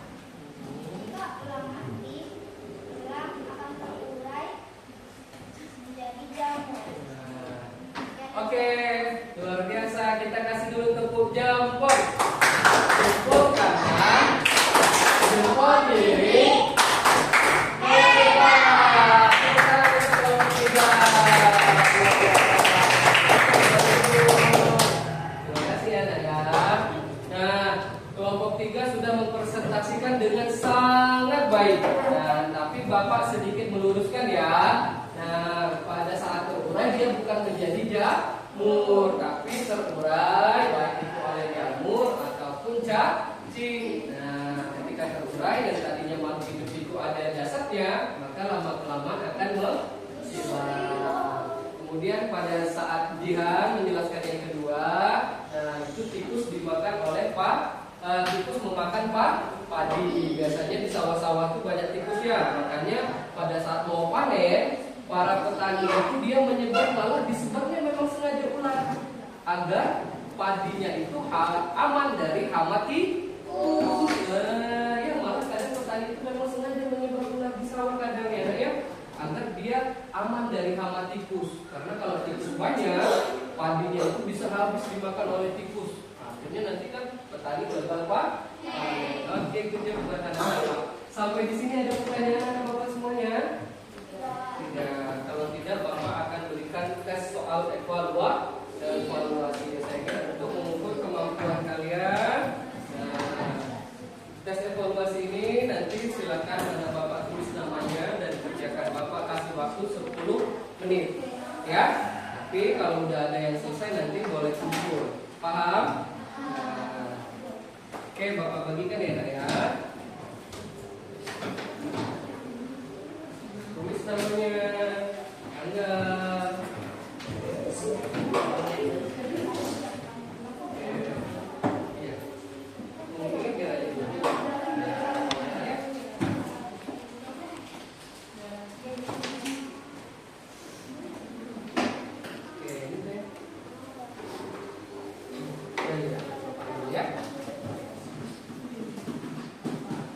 S3: Jika elang mati, elang akan terurai menjadi jamur.
S1: Oke, luar biasa. Kita kasih dulu tepuk jempol. Jempol kanan, jempol kiri. Hebat. Kita kelompok 3. Terima kasih ya, Nak, ya. Nah, kelompok 3 sudah mempresentasikan dengan sangat baik. Nah, tapi Bapak sedikit meluruskan ya. Nah, pada saat terurai dia bukan menjadi jamur, tapi terurai baik itu oleh jamur ataupun cacing. Nah, ketika terurai dan tadinya makhluk hidup itu ada jasadnya, maka lama-kelamaan akan menghilang. Kemudian pada saat Jihan menjelaskan yang kedua, nah itu tikus dimakan oleh tikus memakan padi. Biasanya di sawah-sawah itu banyak tikus ya, makanya pada saat mau panen para petani itu dia menyebar, malah disebarnya memang sengaja ular agar padinya itu aman dari hama tikus. Nah, ya malah kadang petani itu memang sengaja menyebar ular di sawah kadang ya, agar dia aman dari hama tikus. Karena kalau tikus banyak, padinya itu bisa habis dimakan oleh tikus. Akhirnya nanti kan petani gagal panen. Oke, itu dia bukan anak-anak. Sampai di sini ada pertanyaan Bapak semuanya? Tidak. Kalau tidak, Bapak akan berikan tes soal evaluasi saya kira untuk mengukur kemampuan kalian. Nah, tes evaluasi ini nanti silakan mana Bapak tulis namanya dan kerjakan. Bapak kasih waktu 10 menit, ya. Tapi kalau udah ada yang selesai nanti boleh kumpul. Paham? Nah, oke, Bapak bagikan ya, Nak, ya. Tulis namanya, anggap. Iya. Mungkin biar aja dulu. Ya. Oke, ini deh. Ya.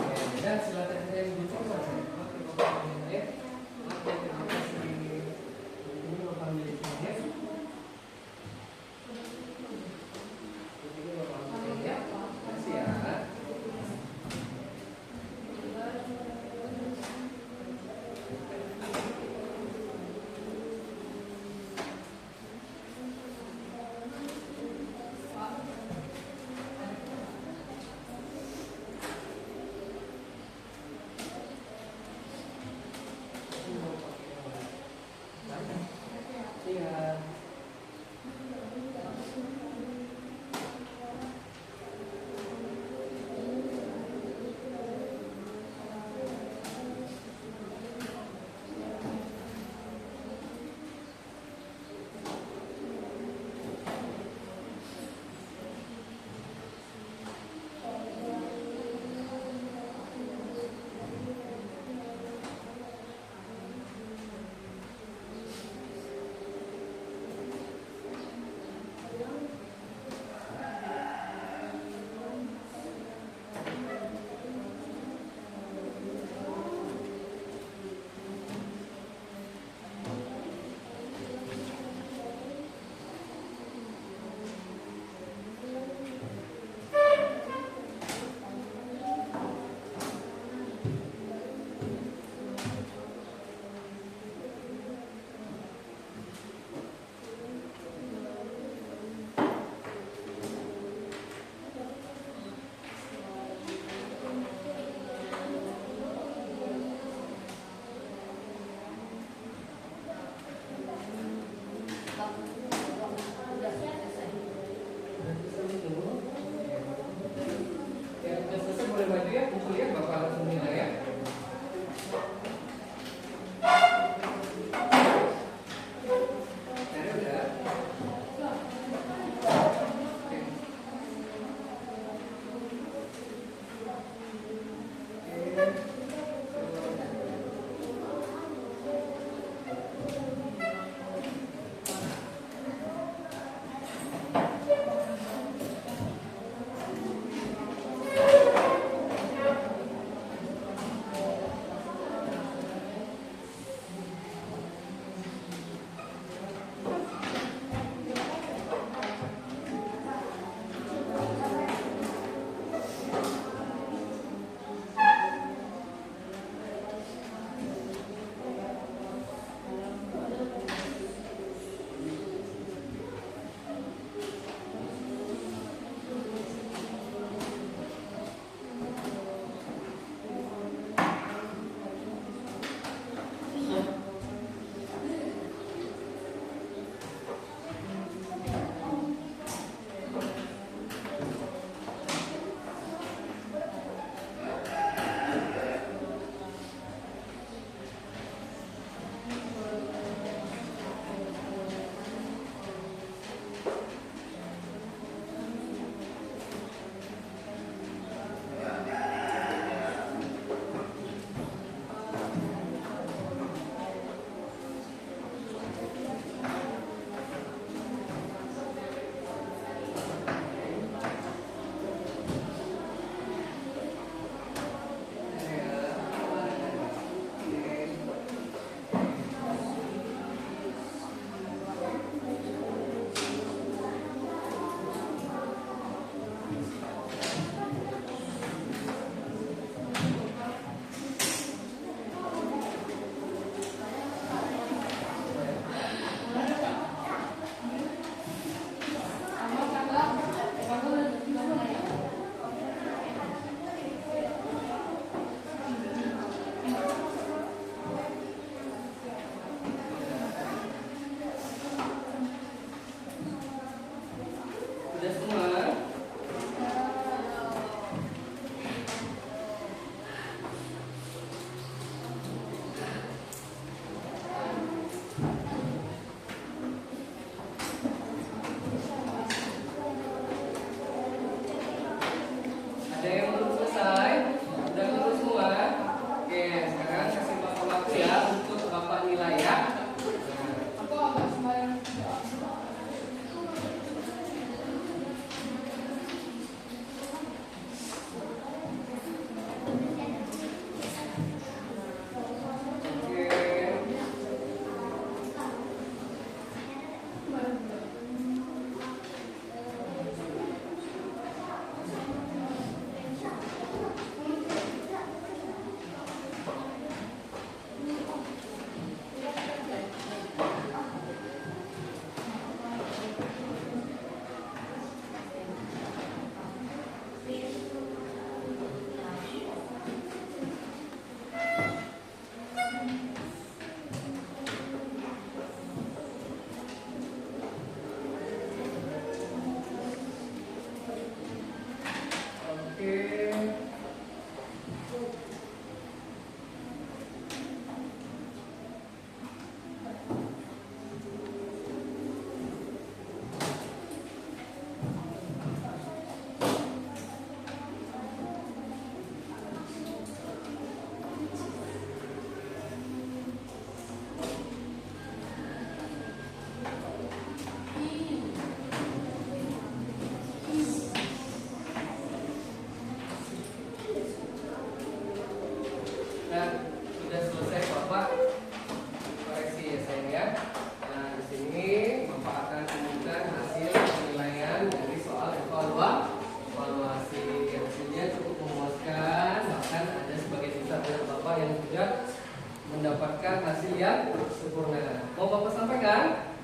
S1: Oke, dan silakan saya bicara. Oke, Bapak ya. sempurna. Mau Bapak sampaikan?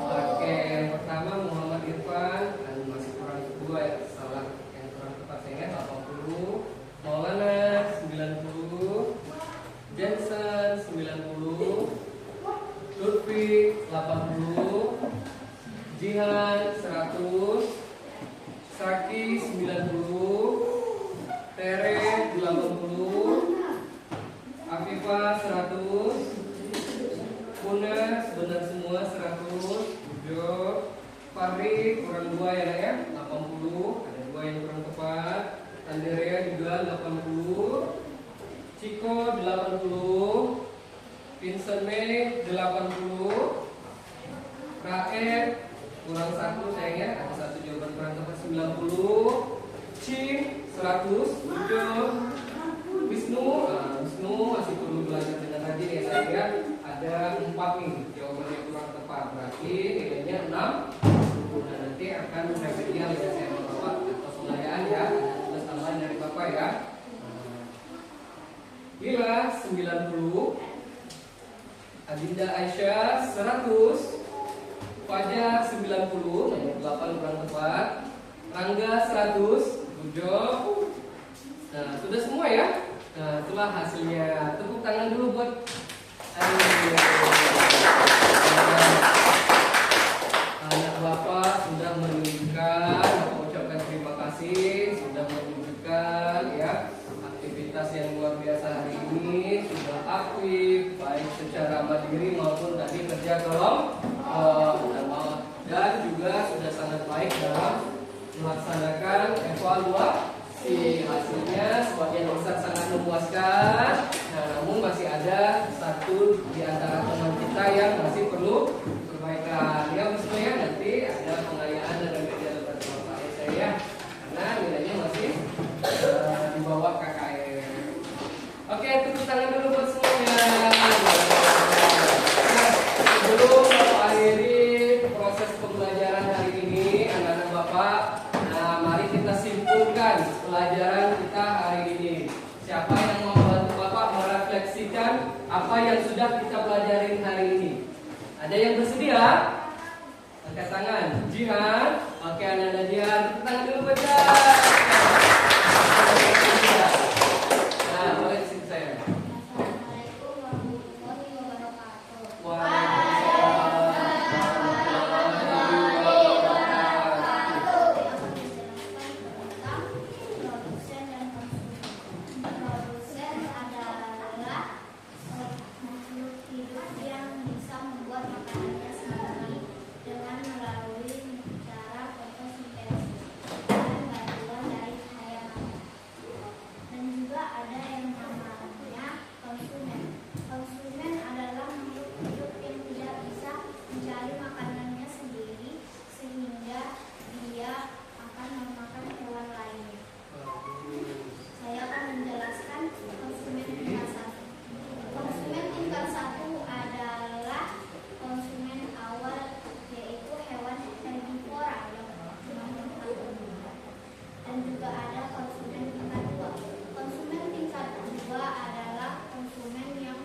S1: Oke, yang pertama Muhammad Irfan, dan masih kurang kedua ya, salah yang kurang tepat saya ingat 80, Maulana 90, Jensen 90, Lutfi 80, Jihan 100, Saki 90, Tere 80, Afifah 100, Muna benar semua 100, Jo, Fahri kurang 2 ya nak ya 80, ada 2 yang kurang tepat, Andrea juga 80, Ciko 80, Vincent May 80, Raed kurang 1 sayangnya, ada 1 jawaban kurang tepat 90, Cim 100, Ujo, Wisnu masih perlu belajar dengan rajin ya saya. Ada 4 nih jawabannya kurang tepat, berarti nilainya 6. Nah nanti akan remedial ya saya Bapak atau pengayaan ya, ada tugas tambahan dari Bapak ya. Bila 90, Adinda Aisyah 100, Fajar 90, nomor 8 kurang tepat, Rangga 100, Bujo. Nah sudah semua ya. Nah itulah hasilnya. Tepuk tangan dulu buat anak Bapak sudah menunjukkan, Bapak ucapkan terima kasih sudah menunjukkan ya aktivitas yang luar biasa hari ini, sudah aktif baik secara mandiri maupun tadi kerja kelompok dan juga sudah sangat baik dalam melaksanakan evaluasi. Hasilnya sebagian besar sangat memuaskan. Nah, namun masih ada 1 di antara teman kita yang masih perlu perbaikan. Ya, maksudnya nanti ada pengayaan dan remedial dari Bapak saya karena nilainya masih di bawah KKM. Oke, tepuk tangan dulu buat semuanya. Nah, sebelum Bapak akhiri proses pembelajaran hari ini, anak-anak Bapak, nah mari kita simpulkan pelajaran kita hari ini. Siapa yang mau membantu Bapak merefleksikan apa yang sudah kita pelajarin hari ini? Ada yang bersedia? Angkat tangan. Jihan. Oke, anak-anak Jihan, tepuk tangan dulu baca. Nah, boleh di sini saya.
S3: Assalamualaikum warahmatullahi wabarakatuh. Produsen dan konsumen. Produsen adalah makhluk hidup yang bisa membuat makanannya sendiri dengan melalui cara fotosintesis dan bantuan dari cahaya. Dan juga ada yang namanya konsumen. Konsumen adalah makhluk hidup yang tidak bisa mencari makanannya sendiri sehingga dia akan memakan hewan lainnya. Saya akan menjelaskan konsumen tingkat 1. Konsumen tingkat 1 adalah konsumen awal, yaitu hewan herbivora yang memakan tumbuhan. Dan juga ada konsumen tingkat 2. Konsumen tingkat 2 adalah konsumen yang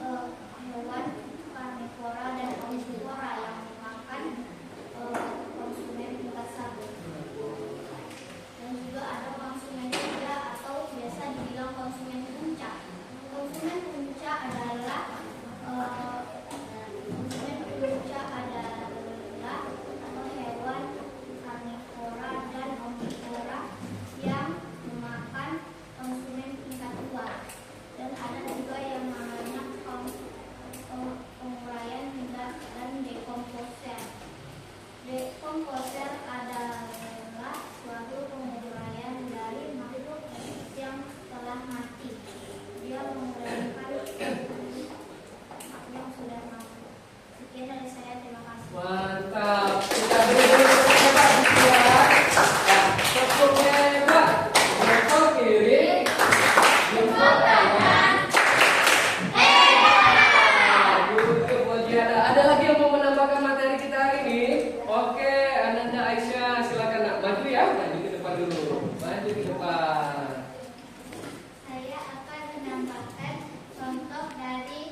S3: hewan karnivora dan omnivora yang memakan konsumen tingkat 1. Dan juga ada konsumen 3 atau biasa dibilang konsumen puncak. Konsumen puncak adalah hewan karnivora dan omnivora yang memakan konsumen tingkat 2. Dan ada juga yang namanya penguraian dan dekomposer. Dekomposer adalah suatu penguraian dari makhluk yang telah mati. Dia menguraikan yang sudah mati. Sekian dari saya, terima kasih.
S1: Mantap. Kita beri dulu Bapak ya. Tepuknya hebat. Jempol kiri. Jempol kanan. Gitu buat Jihan. Ada lagi yang mau menambahkan materi kita hari ini? Oke, Ananda Aisyah, silakan nak maju ya. Maju ke depan dulu. Maju ke depan.
S3: Saya akan menambahkan contoh dari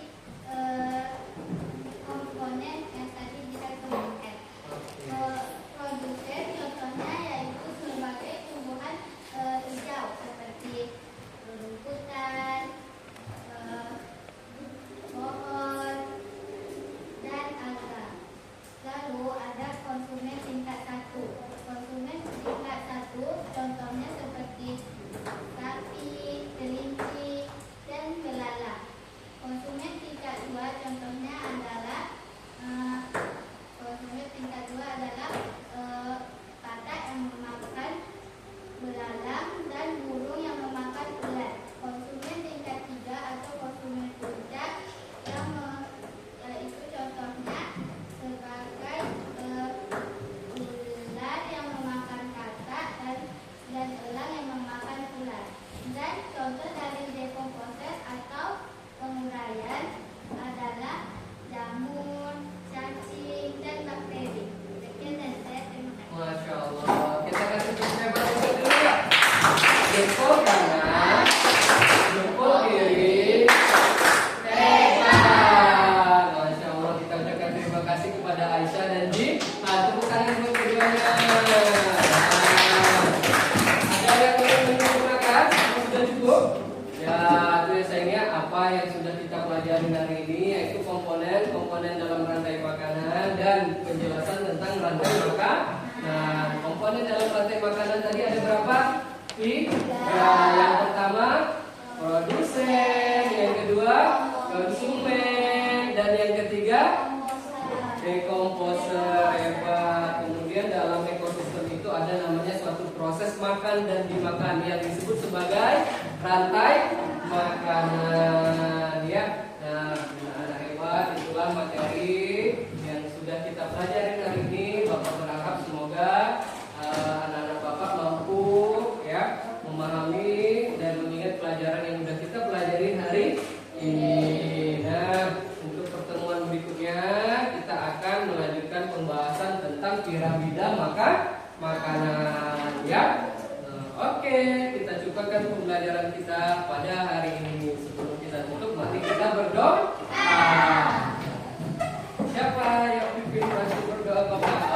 S1: pelajari hari ini, yaitu komponen dalam rantai makanan dan penjelasan tentang rantai makanan. Komponen dalam rantai makanan tadi ada berapa? Tiga. Yang pertama produsen, yang kedua konsumen, dan yang ketiga dekomposer. Hebat. Kemudian dalam ekosistem itu ada namanya suatu proses makan dan dimakan yang disebut sebagai rantai makanan, ya. Nah, anak hebat, itulah materi yang sudah kita pelajari hari ini. Bapak berharap semoga anak-anak Bapak mampu, ya, memahami dan mengingat pelajaran yang sudah kita pelajari hari ini. Nah, untuk pertemuan berikutnya kita akan melanjutkan pembahasan tentang piramida makanan, ya. Oke, kita cukupkan pembelajaran kita pada hari ini. Sebelum kita tutup, mari kita berdoa. Siapa yang pimpin berdoa Bapak?